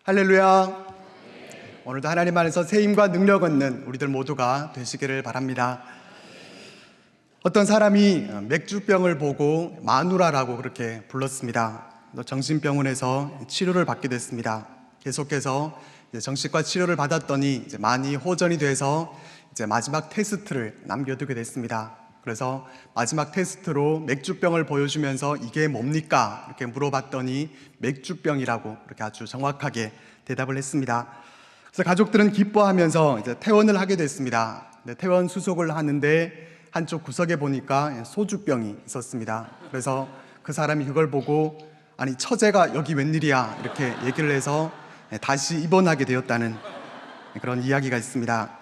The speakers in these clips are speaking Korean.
할렐루야. 오늘도 하나님 안에서 새 힘과 능력 얻는 우리들 모두가 되시기를 바랍니다. 어떤 사람이 맥주병을 보고 마누라라고 그렇게 불렀습니다. 정신병원에서 치료를 받게 됐습니다. 계속해서 정신과 치료를 받았더니 많이 호전이 돼서 마지막 테스트를 남겨두게 됐습니다. 그래서 마지막 테스트로 맥주병을 보여주면서 이게 뭡니까? 이렇게 물어봤더니 맥주병이라고 이렇게 아주 정확하게 대답을 했습니다. 그래서 가족들은 기뻐하면서 퇴원을 하게 됐습니다. 퇴원 수속을 하는데 한쪽 구석에 보니까 소주병이 있었습니다. 그래서 그 사람이 그걸 보고 아니 처제가 여기 웬일이야 이렇게 얘기를 해서 다시 입원하게 되었다는 그런 이야기가 있습니다.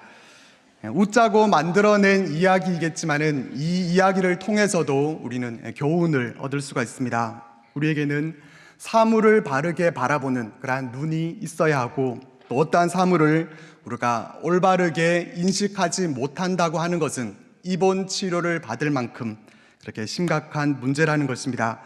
웃자고 만들어낸 이야기이겠지만은 이 이야기를 통해서도 우리는 교훈을 얻을 수가 있습니다. 우리에게는 사물을 바르게 바라보는 그러한 눈이 있어야 하고, 또 어떠한 사물을 우리가 올바르게 인식하지 못한다고 하는 것은 입원 치료를 받을 만큼 그렇게 심각한 문제라는 것입니다.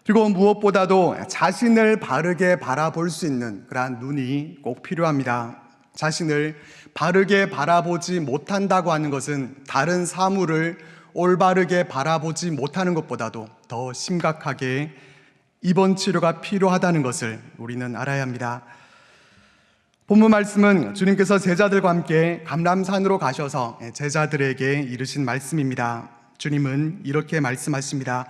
그리고 무엇보다도 자신을 바르게 바라볼 수 있는 그러한 눈이 꼭 필요합니다. 자신을 바르게 바라보지 못한다고 하는 것은 다른 사물을 올바르게 바라보지 못하는 것보다도 더 심각하게 입원 치료가 필요하다는 것을 우리는 알아야 합니다. 본문 말씀은 주님께서 제자들과 함께 감람산으로 가셔서 제자들에게 이르신 말씀입니다. 주님은 이렇게 말씀하십니다.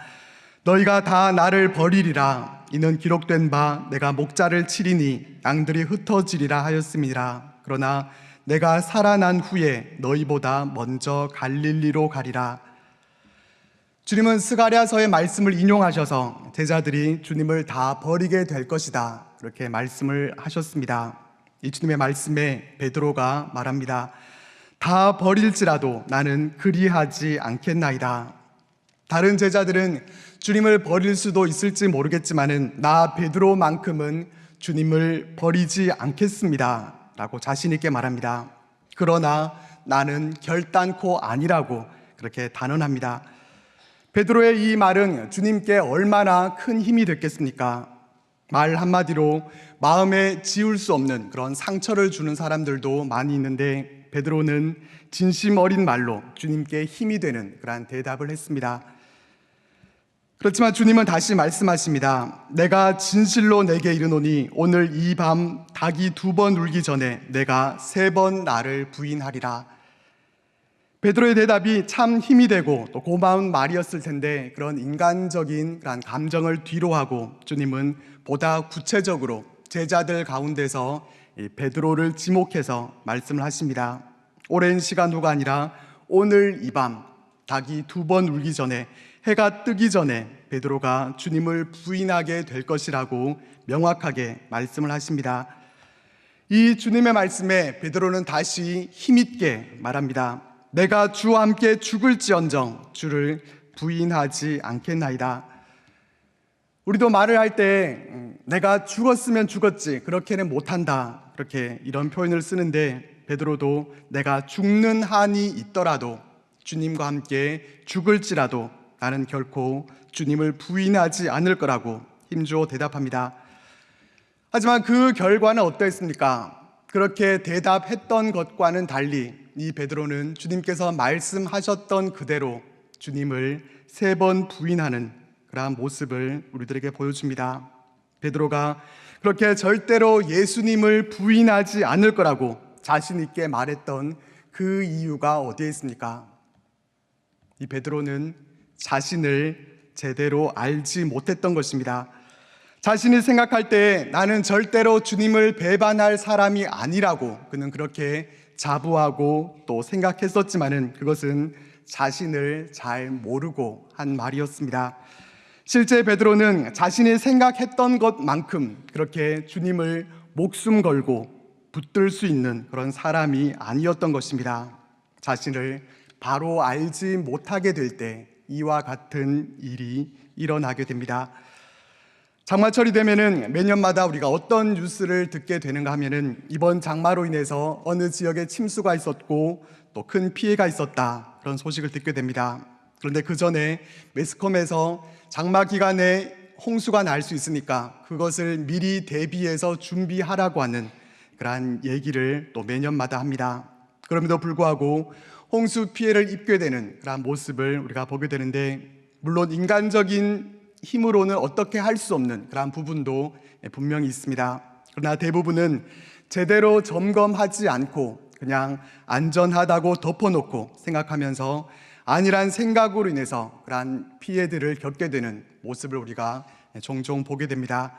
너희가 다 나를 버리리라. 이는 기록된 바 내가 목자를 치리니 양들이 흩어지리라 하였음이라. 그러나 내가 살아난 후에 너희보다 먼저 갈릴리로 가리라. 주님은 스가랴서의 말씀을 인용하셔서 제자들이 주님을 다 버리게 될 것이다 그렇게 말씀을 하셨습니다. 이 주님의 말씀에 베드로가 말합니다. 다 버릴지라도 나는 그리하지 않겠나이다. 다른 제자들은 주님을 버릴 수도 있을지 모르겠지만은 나 베드로만큼은 주님을 버리지 않겠습니다 라고 자신 있게 말합니다. 그러나 나는 결단코 아니라고 그렇게 단언합니다. 베드로의 이 말은 주님께 얼마나 큰 힘이 됐겠습니까? 말 한마디로 마음에 지울 수 없는 그런 상처를 주는 사람들도 많이 있는데 베드로는 진심 어린 말로 주님께 힘이 되는 그러한 대답을 했습니다. 그렇지만 주님은 다시 말씀하십니다. 내가 진실로 내게 이르노니 오늘 이 밤 닭이 2번 울기 전에 내가 3번 나를 부인하리라. 베드로의 대답이 참 힘이 되고 또 고마운 말이었을 텐데 그런 인간적인 그런 감정을 뒤로하고 주님은 보다 구체적으로 제자들 가운데서 베드로를 지목해서 말씀을 하십니다. 오랜 시간 후가 아니라 오늘 이 밤 닭이 2번 울기 전에, 해가 뜨기 전에 베드로가 주님을 부인하게 될 것이라고 명확하게 말씀을 하십니다. 이 주님의 말씀에 베드로는 다시 힘있게 말합니다. 내가 주와 함께 죽을지언정 주를 부인하지 않겠나이다. 우리도 말을 할 때 내가 죽었으면 죽었지 그렇게는 못한다 그렇게 이런 표현을 쓰는데 베드로도 내가 죽는 한이 있더라도 주님과 함께 죽을지라도 나는 결코 주님을 부인하지 않을 거라고 힘주어 대답합니다. 하지만 그 결과는 어떠했습니까? 그렇게 대답했던 것과는 달리 이 베드로는 주님께서 말씀하셨던 그대로 주님을 3번 부인하는 그러한 모습을 우리들에게 보여줍니다. 베드로가 그렇게 절대로 예수님을 부인하지 않을 거라고 자신 있게 말했던 그 이유가 어디에 있습니까? 이 베드로는 자신을 제대로 알지 못했던 것입니다. 자신이 생각할 때 나는 절대로 주님을 배반할 사람이 아니라고 그는 그렇게 자부하고 또 생각했었지만은 그것은 자신을 잘 모르고 한 말이었습니다. 실제 베드로는 자신이 생각했던 것만큼 그렇게 주님을 목숨 걸고 붙들 수 있는 그런 사람이 아니었던 것입니다. 자신을 바로 알지 못하게 될 때 이와 같은 일이 일어나게 됩니다. 장마철이 되면은 매년마다 우리가 어떤 뉴스를 듣게 되는가 하면은 이번 장마로 인해서 어느 지역에 침수가 있었고 또 큰 피해가 있었다 그런 소식을 듣게 됩니다. 그런데 그 전에 매스컴에서 장마 기간에 홍수가 날 수 있으니까 그것을 미리 대비해서 준비하라고 하는 그러한 얘기를 또 매년마다 합니다. 그럼에도 불구하고 홍수 피해를 입게 되는 그러한 모습을 우리가 보게 되는데, 물론 인간적인 힘으로는 어떻게 할 수 없는 그러한 부분도 분명히 있습니다. 그러나 대부분은 제대로 점검하지 않고 그냥 안전하다고 덮어놓고 생각하면서 아니란 생각으로 인해서 그러한 피해들을 겪게 되는 모습을 우리가 종종 보게 됩니다.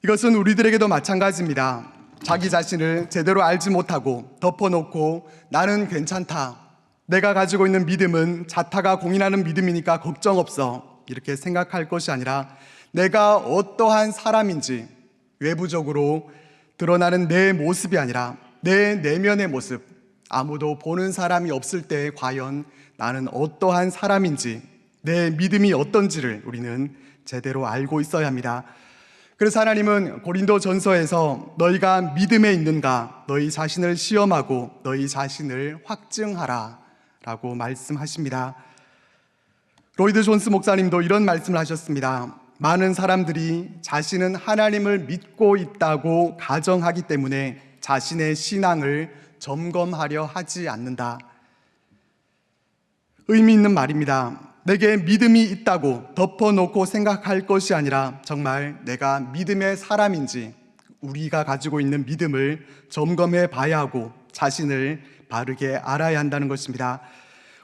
이것은 우리들에게도 마찬가지입니다. 자기 자신을 제대로 알지 못하고 덮어놓고 나는 괜찮다, 내가 가지고 있는 믿음은 자타가 공인하는 믿음이니까 걱정 없어, 이렇게 생각할 것이 아니라 내가 어떠한 사람인지 외부적으로 드러나는 내 모습이 아니라 내 내면의 모습, 아무도 보는 사람이 없을 때 과연 나는 어떠한 사람인지, 내 믿음이 어떤지를 우리는 제대로 알고 있어야 합니다. 그래서 하나님은 고린도전서에서 너희가 믿음에 있는가 너희 자신을 시험하고 너희 자신을 확증하라 라고 말씀하십니다. 로이드 존스 목사님도 이런 말씀을 하셨습니다. 많은 사람들이 자신은 하나님을 믿고 있다고 가정하기 때문에 자신의 신앙을 점검하려 하지 않는다. 의미 있는 말입니다. 내게 믿음이 있다고 덮어놓고 생각할 것이 아니라 정말 내가 믿음의 사람인지 우리가 가지고 있는 믿음을 점검해 봐야 하고 자신을 바르게 알아야 한다는 것입니다.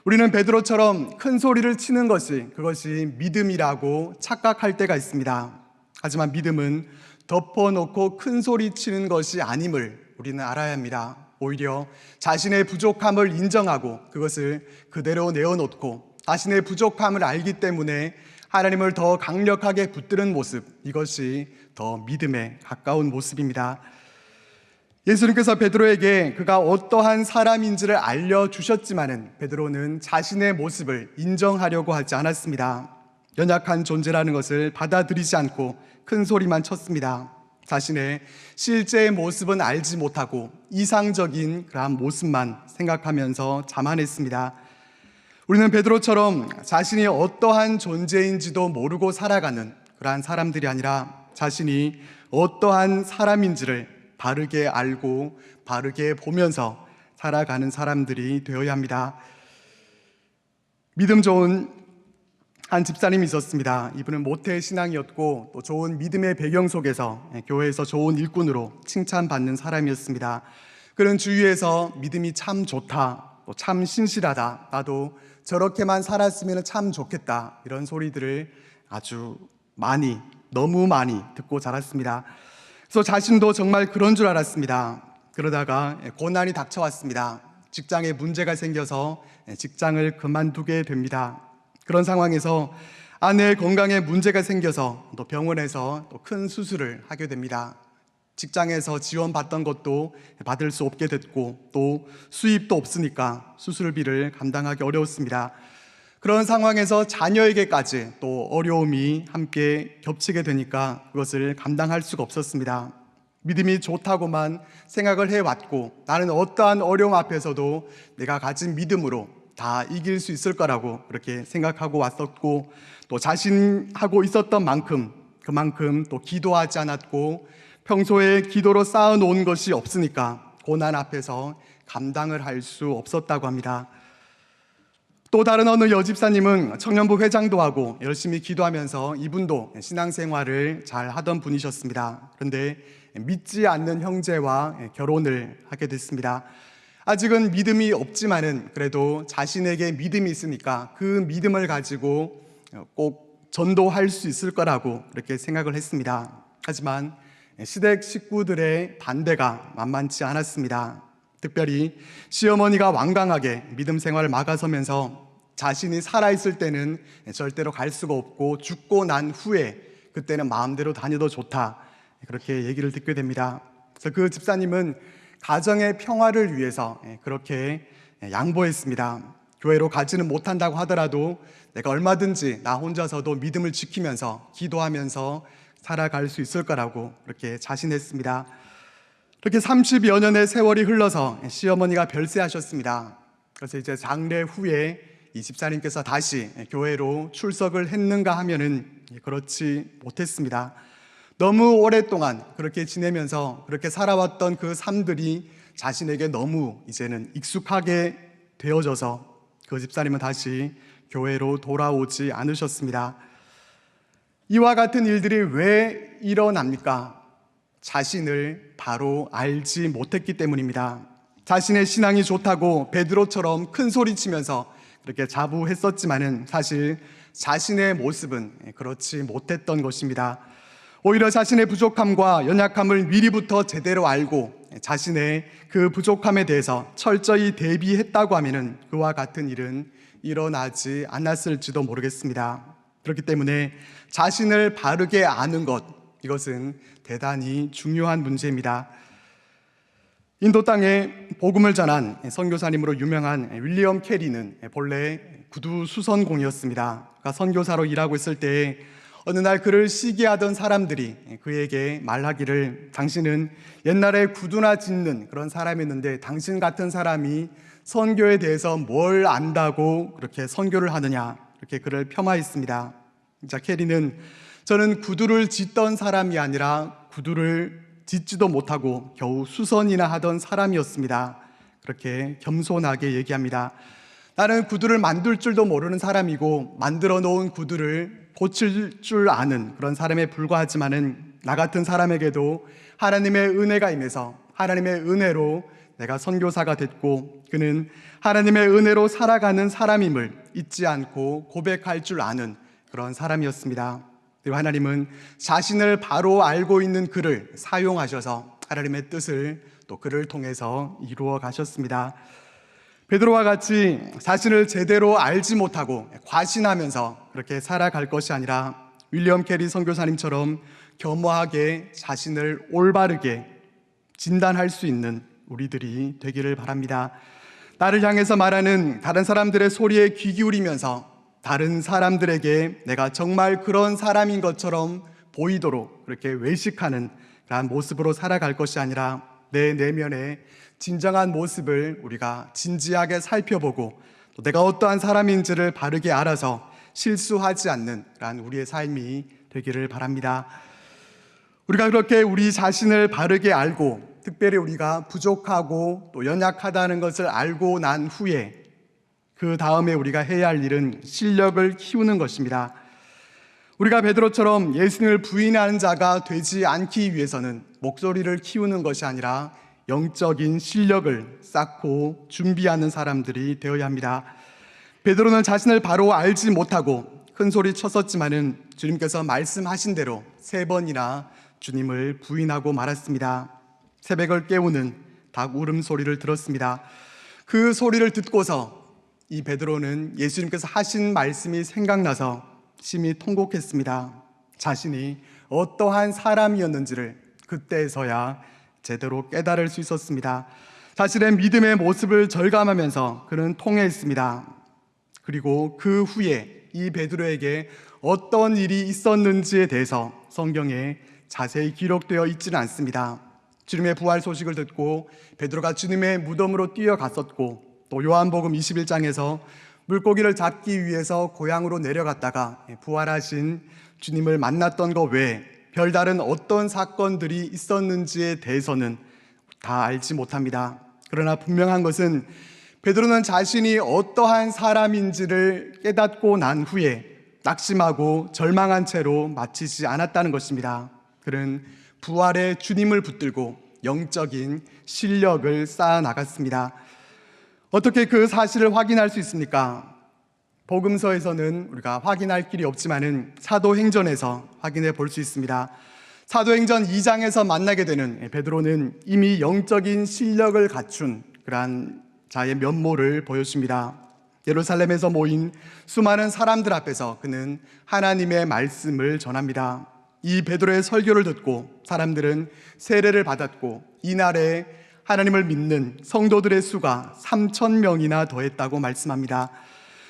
우리는 베드로처럼 큰 소리를 치는 그것이 믿음이라고 착각할 때가 있습니다. 하지만 믿음은 덮어놓고 큰 소리 치는 것이 아님을 우리는 알아야 합니다. 오히려 자신의 부족함을 인정하고 그것을 그대로 내어놓고 자신의 부족함을 알기 때문에 하나님을 더 강력하게 붙드는 모습, 이것이 더 믿음에 가까운 모습입니다. 예수님께서 베드로에게 그가 어떠한 사람인지를 알려주셨지만은 베드로는 자신의 모습을 인정하려고 하지 않았습니다. 연약한 존재라는 것을 받아들이지 않고 큰 소리만 쳤습니다. 자신의 실제의 모습은 알지 못하고 이상적인 그러한 모습만 생각하면서 자만했습니다. 우리는 베드로처럼 자신이 어떠한 존재인지도 모르고 살아가는 그러한 사람들이 아니라 자신이 어떠한 사람인지를 바르게 알고 바르게 보면서 살아가는 사람들이 되어야 합니다. 믿음 좋은 한 집사님이 있었습니다. 이분은 모태 신앙이었고 또 좋은 믿음의 배경 속에서 교회에서 좋은 일꾼으로 칭찬받는 사람이었습니다. 그런 주위에서 믿음이 참 좋다, 또 참 신실하다, 나도 저렇게만 살았으면 참 좋겠다, 이런 소리들을 아주 많이, 너무 많이 듣고 자랐습니다. 그래서 자신도 정말 그런 줄 알았습니다. 그러다가 고난이 닥쳐왔습니다. 직장에 문제가 생겨서 직장을 그만두게 됩니다. 그런 상황에서 아내의 건강에 문제가 생겨서 또 병원에서 또 큰 수술을 하게 됩니다. 직장에서 지원받던 것도 받을 수 없게 됐고 또 수입도 없으니까 수술비를 감당하기 어려웠습니다. 그런 상황에서 자녀에게까지 또 어려움이 함께 겹치게 되니까 그것을 감당할 수가 없었습니다. 믿음이 좋다고만 생각을 해왔고 나는 어떠한 어려움 앞에서도 내가 가진 믿음으로 다 이길 수 있을 거라고 그렇게 생각하고 왔었고 또 자신하고 있었던 만큼 그만큼 또 기도하지 않았고 평소에 기도로 쌓아놓은 것이 없으니까 고난 앞에서 감당을 할 수 없었다고 합니다. 또 다른 어느 여집사님은 청년부 회장도 하고 열심히 기도하면서 이분도 신앙생활을 잘 하던 분이셨습니다. 그런데 믿지 않는 형제와 결혼을 하게 됐습니다. 아직은 믿음이 없지만은 그래도 자신에게 믿음이 있으니까 그 믿음을 가지고 꼭 전도할 수 있을 거라고 그렇게 생각을 했습니다. 하지만 시댁 식구들의 반대가 만만치 않았습니다. 특별히 시어머니가 완강하게 믿음 생활을 막아서면서 자신이 살아있을 때는 절대로 갈 수가 없고 죽고 난 후에 그때는 마음대로 다녀도 좋다, 그렇게 얘기를 듣게 됩니다. 그래서 그 집사님은 가정의 평화를 위해서 그렇게 양보했습니다. 교회로 가지는 못한다고 하더라도 내가 얼마든지 나 혼자서도 믿음을 지키면서 기도하면서 살아갈 수 있을 거라고 그렇게 자신했습니다. 그렇게 30여 년의 세월이 흘러서 시어머니가 별세하셨습니다. 그래서 이제 장례 후에 이 집사님께서 다시 교회로 출석을 했는가 하면은 그렇지 못했습니다. 너무 오랫동안 그렇게 지내면서 그렇게 살아왔던 그 삶들이 자신에게 너무 이제는 익숙하게 되어져서 그 집사님은 다시 교회로 돌아오지 않으셨습니다. 이와 같은 일들이 왜 일어납니까? 자신을 바로 알지 못했기 때문입니다. 자신의 신앙이 좋다고 베드로처럼 큰 소리 치면서 그렇게 자부했었지만은 사실 자신의 모습은 그렇지 못했던 것입니다. 오히려 자신의 부족함과 연약함을 미리부터 제대로 알고 자신의 그 부족함에 대해서 철저히 대비했다고 하면은 그와 같은 일은 일어나지 않았을지도 모르겠습니다. 그렇기 때문에 자신을 바르게 아는 것, 이것은 대단히 중요한 문제입니다. 인도 땅에 복음을 전한 선교사님으로 유명한 윌리엄 캐리는 본래 구두 수선공이었습니다. 그러니까 선교사로 일하고 있을 때 어느 날 그를 시기하던 사람들이 그에게 말하기를, 당신은 옛날에 구두나 짓는 그런 사람이었는데 당신 같은 사람이 선교에 대해서 뭘 안다고 그렇게 선교를 하느냐, 이렇게 그를 폄하했습니다. 자, 캐리는 저는 구두를 짓던 사람이 아니라 구두를 짓지도 못하고 겨우 수선이나 하던 사람이었습니다. 그렇게 겸손하게 얘기합니다. 나는 구두를 만들 줄도 모르는 사람이고 만들어 놓은 구두를 고칠 줄 아는 그런 사람에 불과하지만은 나 같은 사람에게도 하나님의 은혜가 임해서 하나님의 은혜로 내가 선교사가 됐고, 그는 하나님의 은혜로 살아가는 사람임을 잊지 않고 고백할 줄 아는 그런 사람이었습니다. 그리고 하나님은 자신을 바로 알고 있는 그를 사용하셔서 하나님의 뜻을 또 그를 통해서 이루어 가셨습니다. 베드로와 같이 자신을 제대로 알지 못하고 과신하면서 그렇게 살아갈 것이 아니라 윌리엄 캐리 선교사님처럼 겸허하게 자신을 올바르게 진단할 수 있는 우리들이 되기를 바랍니다. 나를 향해서 말하는 다른 사람들의 소리에 귀 기울이면서 다른 사람들에게 내가 정말 그런 사람인 것처럼 보이도록 그렇게 외식하는 그런 모습으로 살아갈 것이 아니라 내 내면의 진정한 모습을 우리가 진지하게 살펴보고 또 내가 어떠한 사람인지를 바르게 알아서 실수하지 않는 그런 우리의 삶이 되기를 바랍니다. 우리가 그렇게 우리 자신을 바르게 알고 특별히 우리가 부족하고 또 연약하다는 것을 알고 난 후에 그 다음에 우리가 해야 할 일은 실력을 키우는 것입니다. 우리가 베드로처럼 예수님을 부인하는 자가 되지 않기 위해서는 목소리를 키우는 것이 아니라 영적인 실력을 쌓고 준비하는 사람들이 되어야 합니다. 베드로는 자신을 바로 알지 못하고 큰 소리 쳤었지만은 주님께서 말씀하신 대로 3번이나 주님을 부인하고 말았습니다. 새벽을 깨우는 닭 울음소리를 들었습니다. 그 소리를 듣고서 이 베드로는 예수님께서 하신 말씀이 생각나서 심히 통곡했습니다. 자신이 어떠한 사람이었는지를 그때서야 제대로 깨달을 수 있었습니다. 자신의 믿음의 모습을 절감하면서 그는 통회했습니다. 그리고 그 후에 이 베드로에게 어떤 일이 있었는지에 대해서 성경에 자세히 기록되어 있지는 않습니다. 주님의 부활 소식을 듣고 베드로가 주님의 무덤으로 뛰어갔었고, 또 요한복음 21장에서 물고기를 잡기 위해서 고향으로 내려갔다가 부활하신 주님을 만났던 것 외에 별다른 어떤 사건들이 있었는지에 대해서는 다 알지 못합니다. 그러나 분명한 것은 베드로는 자신이 어떠한 사람인지를 깨닫고 난 후에 낙심하고 절망한 채로 마치지 않았다는 것입니다. 그는 부활의 주님을 붙들고 영적인 실력을 쌓아 나갔습니다. 어떻게 그 사실을 확인할 수 있습니까? 복음서에서는 우리가 확인할 길이 없지만은 사도행전에서 확인해 볼 수 있습니다. 사도행전 2장에서 만나게 되는 베드로는 이미 영적인 실력을 갖춘 그러한 자의 면모를 보여줍니다. 예루살렘에서 모인 수많은 사람들 앞에서 그는 하나님의 말씀을 전합니다. 이 베드로의 설교를 듣고 사람들은 세례를 받았고 이날에 하나님을 믿는 성도들의 수가 3,000명이나 더했다고 말씀합니다.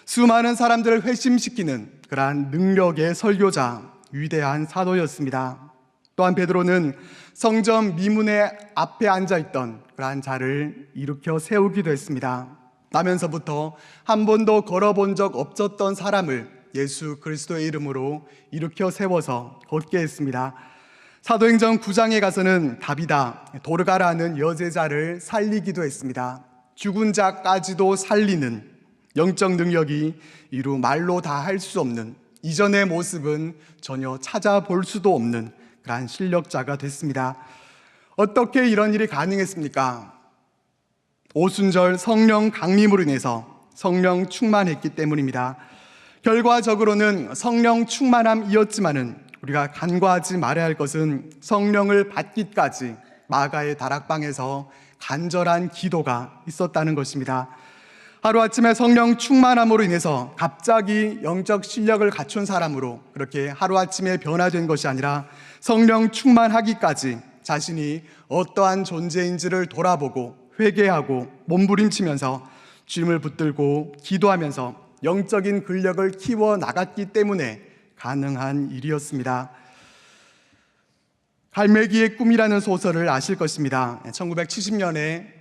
수많은 사람들을 회심시키는 그러한 능력의 설교자, 위대한 사도였습니다. 또한 베드로는 성전 미문의 앞에 앉아있던 그러한 자를 일으켜 세우기도 했습니다. 나면서부터 한 번도 걸어본 적 없었던 사람을 예수 그리스도의 이름으로 일으켜 세워서 걷게 했습니다. 사도행전 9장에 가서는 다비다, 도르가라는 여제자를 살리기도 했습니다. 죽은 자까지도 살리는 영적 능력이 이루 말로 다 할 수 없는, 이전의 모습은 전혀 찾아볼 수도 없는 그러한 실력자가 됐습니다. 어떻게 이런 일이 가능했습니까? 오순절 성령 강림으로 인해서 성령 충만했기 때문입니다. 결과적으로는 성령 충만함이었지만은 우리가 간과하지 말아야 할 것은 성령을 받기까지 마가의 다락방에서 간절한 기도가 있었다는 것입니다. 하루아침에 성령 충만함으로 인해서 갑자기 영적 실력을 갖춘 사람으로 그렇게 하루아침에 변화된 것이 아니라 성령 충만하기까지 자신이 어떠한 존재인지를 돌아보고 회개하고 몸부림치면서 주님을 붙들고 기도하면서 영적인 근력을 키워 나갔기 때문에 가능한 일이었습니다. 갈매기의 꿈이라는 소설을 아실 것입니다. 1970년에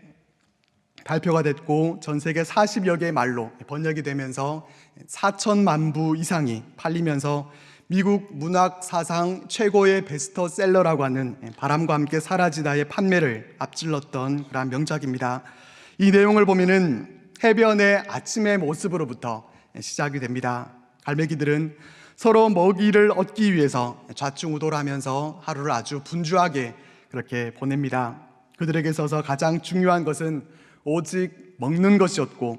발표가 됐고 전 세계 40여 개의 말로 번역이 되면서 4천만 부 이상이 팔리면서 미국 문학 사상 최고의 베스트셀러라고 하는 바람과 함께 사라지다의 판매를 앞질렀던 그런 명작입니다. 이 내용을 보면은 해변의 아침의 모습으로부터 시작이 됩니다. 갈매기들은 서로 먹이를 얻기 위해서 좌충우돌하면서 하루를 아주 분주하게 그렇게 보냅니다. 그들에게 있어서 가장 중요한 것은 오직 먹는 것이었고,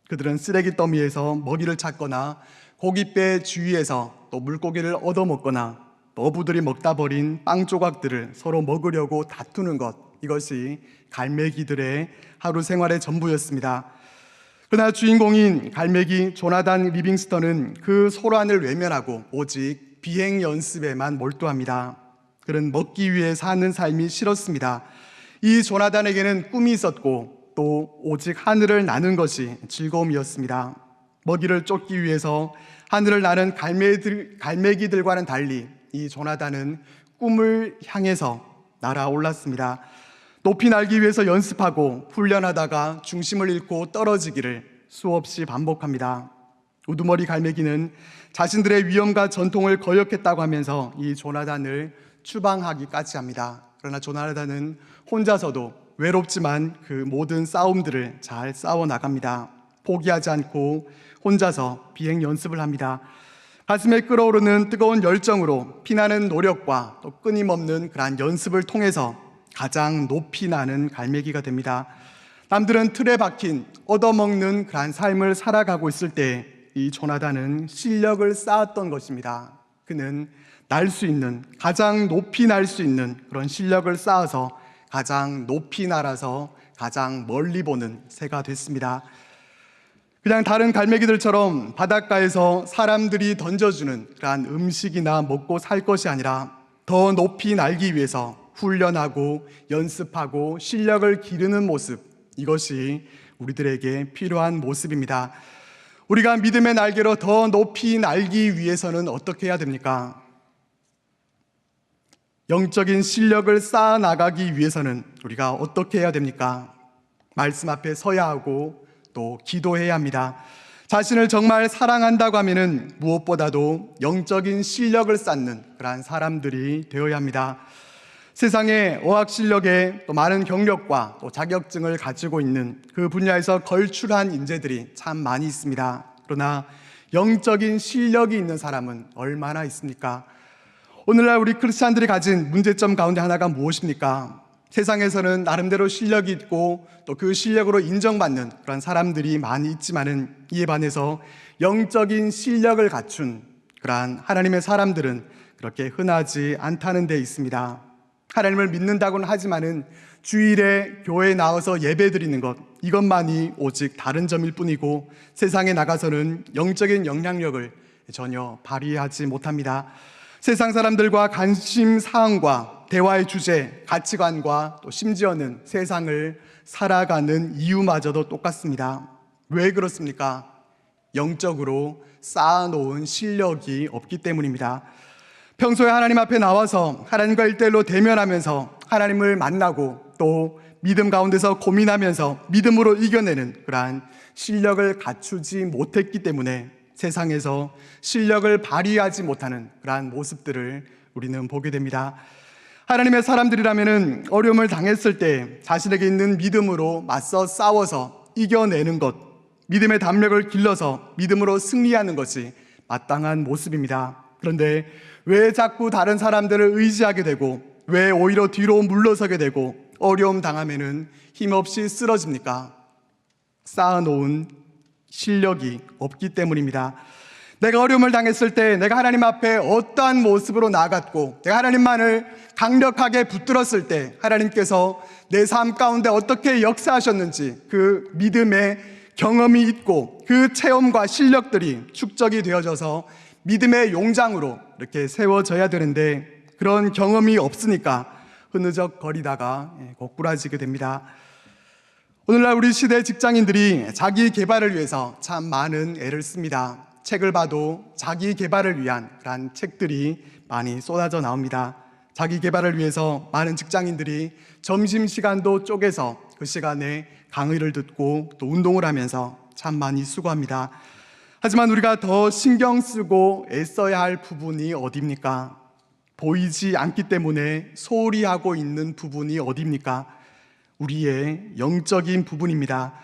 그들은 쓰레기 더미에서 먹이를 찾거나 고깃배 주위에서 또 물고기를 얻어먹거나 또 어부들이 먹다 버린 빵 조각들을 서로 먹으려고 다투는 것, 이것이 갈매기들의 하루 생활의 전부였습니다. 그러나 주인공인 갈매기 조나단 리빙스턴은 그 소란을 외면하고 오직 비행 연습에만 몰두합니다. 그는 먹기 위해 사는 삶이 싫었습니다. 이 조나단에게는 꿈이 있었고 또 오직 하늘을 나는 것이 즐거움이었습니다. 먹이를 쫓기 위해서 하늘을 나는 갈매기들과는 달리 이 조나단은 꿈을 향해서 날아올랐습니다. 높이 날기 위해서 연습하고 훈련하다가 중심을 잃고 떨어지기를 수없이 반복합니다. 우두머리 갈매기는 자신들의 위험과 전통을 거역했다고 하면서 이 조나단을 추방하기까지 합니다. 그러나 조나단은 혼자서도 외롭지만 그 모든 싸움들을 잘 싸워나갑니다. 포기하지 않고 혼자서 비행 연습을 합니다. 가슴에 끓어오르는 뜨거운 열정으로 피나는 노력과 또 끊임없는 그러한 연습을 통해서 가장 높이 나는 갈매기가 됩니다. 남들은 틀에 박힌 얻어먹는 그러한 삶을 살아가고 있을 때 이 조나단은 실력을 쌓았던 것입니다. 그는 날 수 있는, 가장 높이 날 수 있는 그런 실력을 쌓아서 가장 높이 날아서 가장 멀리 보는 새가 됐습니다. 그냥 다른 갈매기들처럼 바닷가에서 사람들이 던져주는 그러한 음식이나 먹고 살 것이 아니라 더 높이 날기 위해서 훈련하고 연습하고 실력을 기르는 모습, 이것이 우리들에게 필요한 모습입니다. 우리가 믿음의 날개로 더 높이 날기 위해서는 어떻게 해야 됩니까? 영적인 실력을 쌓아 나가기 위해서는 우리가 어떻게 해야 됩니까? 말씀 앞에 서야 하고 또 기도해야 합니다. 자신을 정말 사랑한다고 하면은 무엇보다도 영적인 실력을 쌓는 그러한 사람들이 되어야 합니다. 세상에 어학 실력에 또 많은 경력과 또 자격증을 가지고 있는 그 분야에서 걸출한 인재들이 참 많이 있습니다. 그러나 영적인 실력이 있는 사람은 얼마나 있습니까? 오늘날 우리 크리스찬들이 가진 문제점 가운데 하나가 무엇입니까? 세상에서는 나름대로 실력이 있고 또 그 실력으로 인정받는 그런 사람들이 많이 있지만은 이에 반해서 영적인 실력을 갖춘 그러한 하나님의 사람들은 그렇게 흔하지 않다는 데 있습니다. 하나님을 믿는다고는 하지만은 주일에 교회에 나와서 예배 드리는 것, 이것만이 오직 다른 점일 뿐이고 세상에 나가서는 영적인 영향력을 전혀 발휘하지 못합니다. 세상 사람들과 관심 사항과 대화의 주제, 가치관과 또 심지어는 세상을 살아가는 이유마저도 똑같습니다. 왜 그렇습니까? 영적으로 쌓아놓은 실력이 없기 때문입니다. 평소에 하나님 앞에 나와서 하나님과 일대일로 대면하면서 하나님을 만나고 또 믿음 가운데서 고민하면서 믿음으로 이겨내는 그러한 실력을 갖추지 못했기 때문에 세상에서 실력을 발휘하지 못하는 그러한 모습들을 우리는 보게 됩니다. 하나님의 사람들이라면 어려움을 당했을 때 자신에게 있는 믿음으로 맞서 싸워서 이겨내는 것, 믿음의 담력을 길러서 믿음으로 승리하는 것이 마땅한 모습입니다. 그런데 왜 자꾸 다른 사람들을 의지하게 되고 왜 오히려 뒤로 물러서게 되고 어려움 당하면은 힘없이 쓰러집니까? 쌓아놓은 실력이 없기 때문입니다. 내가 어려움을 당했을 때 내가 하나님 앞에 어떠한 모습으로 나아갔고 내가 하나님만을 강력하게 붙들었을 때 하나님께서 내 삶 가운데 어떻게 역사하셨는지 그 믿음의 경험이 있고 그 체험과 실력들이 축적이 되어져서 믿음의 용장으로 이렇게 세워져야 되는데 그런 경험이 없으니까 흐느적거리다가 고꾸라지게 됩니다. 오늘날 우리 시대 직장인들이 자기 개발을 위해서 참 많은 애를 씁니다. 책을 봐도 자기 개발을 위한 그런 책들이 많이 쏟아져 나옵니다. 자기 개발을 위해서 많은 직장인들이 점심시간도 쪼개서 그 시간에 강의를 듣고 또 운동을 하면서 참 많이 수고합니다. 하지만 우리가 더 신경 쓰고 애써야 할 부분이 어디입니까? 보이지 않기 때문에 소홀히 하고 있는 부분이 어디입니까? 우리의 영적인 부분입니다.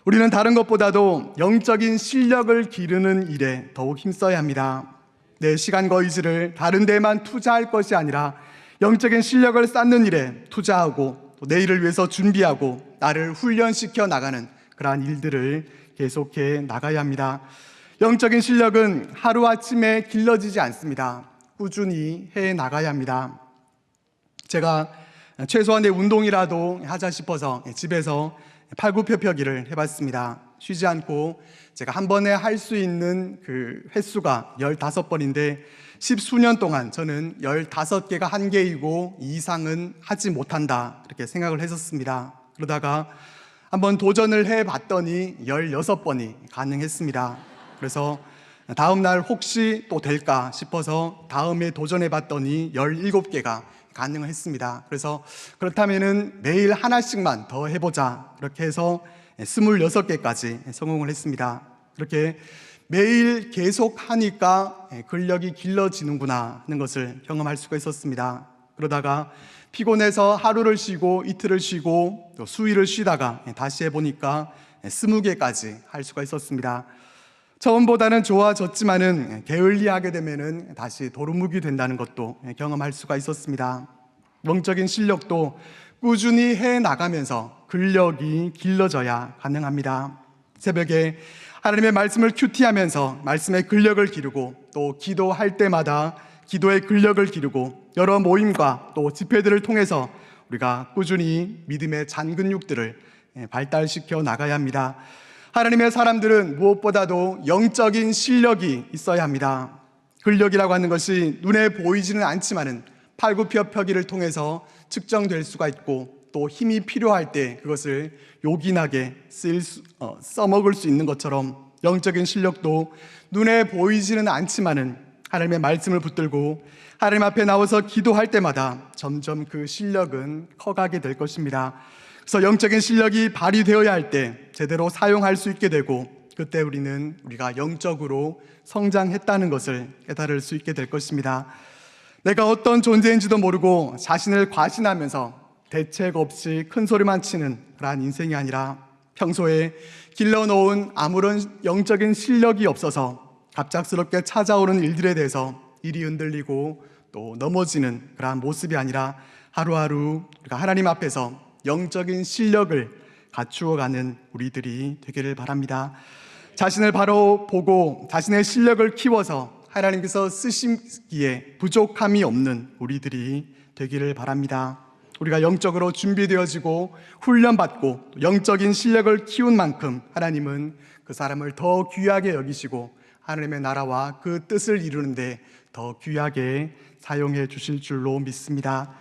우리는 다른 것보다도 영적인 실력을 기르는 일에 더욱 힘써야 합니다. 내 시간과 의지를 다른 데에만 투자할 것이 아니라 영적인 실력을 쌓는 일에 투자하고 또 내일을 위해서 준비하고 나를 훈련시켜 나가는 그러한 일들을 계속해 나가야 합니다. 영적인 실력은 하루아침에 길러지지 않습니다. 꾸준히 해 나가야 합니다. 제가 최소한 내 운동이라도 하자 싶어서 집에서 팔굽혀펴기를 해봤습니다. 쉬지 않고 제가 한 번에 할 수 있는 그 횟수가 15번인데 10수년 동안 저는 15개가 한계이고 이상은 하지 못한다 이렇게 생각을 했었습니다. 그러다가 한번 도전을 해봤더니 16번이 가능했습니다. 그래서 다음 날 혹시 또 될까 싶어서 다음에 도전해봤더니 17개가 가능을 했습니다. 그래서 그렇다면은 매일 하나씩만 더 해보자 그렇게 해서 26개까지 성공을 했습니다. 그렇게 매일 계속 하니까 근력이 길러지는구나 하는 것을 경험할 수가 있었습니다. 그러다가 피곤해서 하루를 쉬고 이틀을 쉬고 또 수일을 쉬다가 다시 해보니까 20개까지 할 수가 있었습니다. 처음보다는 좋아졌지만은 게을리하게 되면은 다시 도루묵이 된다는 것도 경험할 수가 있었습니다. 영적인 실력도 꾸준히 해 나가면서 근력이 길러져야 가능합니다. 새벽에 하나님의 말씀을 큐티하면서 말씀의 근력을 기르고 또 기도할 때마다 기도의 근력을 기르고 여러 모임과 또 집회들을 통해서 우리가 꾸준히 믿음의 잔근육들을 발달시켜 나가야 합니다. 하나님의 사람들은 무엇보다도 영적인 실력이 있어야 합니다. 근력이라고 하는 것이 눈에 보이지는 않지만은 팔굽혀펴기를 통해서 측정될 수가 있고 또 힘이 필요할 때 그것을 요긴하게 써먹을 수 있는 것처럼 영적인 실력도 눈에 보이지는 않지만은 하나님의 말씀을 붙들고 하나님 앞에 나와서 기도할 때마다 점점 그 실력은 커가게 될 것입니다. 그래서 영적인 실력이 발휘되어야 할 때 제대로 사용할 수 있게 되고 그때 우리가 영적으로 성장했다는 것을 깨달을 수 있게 될 것입니다. 내가 어떤 존재인지도 모르고 자신을 과신하면서 대책 없이 큰 소리만 치는 그러한 인생이 아니라 평소에 길러놓은 아무런 영적인 실력이 없어서 갑작스럽게 찾아오는 일들에 대해서 일이 흔들리고 또 넘어지는 그러한 모습이 아니라 하루하루 우리가 하나님 앞에서 영적인 실력을 갖추어가는 우리들이 되기를 바랍니다. 자신을 바로 보고 자신의 실력을 키워서 하나님께서 쓰시기에 부족함이 없는 우리들이 되기를 바랍니다. 우리가 영적으로 준비되어지고 훈련받고 영적인 실력을 키운 만큼 하나님은 그 사람을 더 귀하게 여기시고 하나님의 나라와 그 뜻을 이루는데 더 귀하게 사용해 주실 줄로 믿습니다.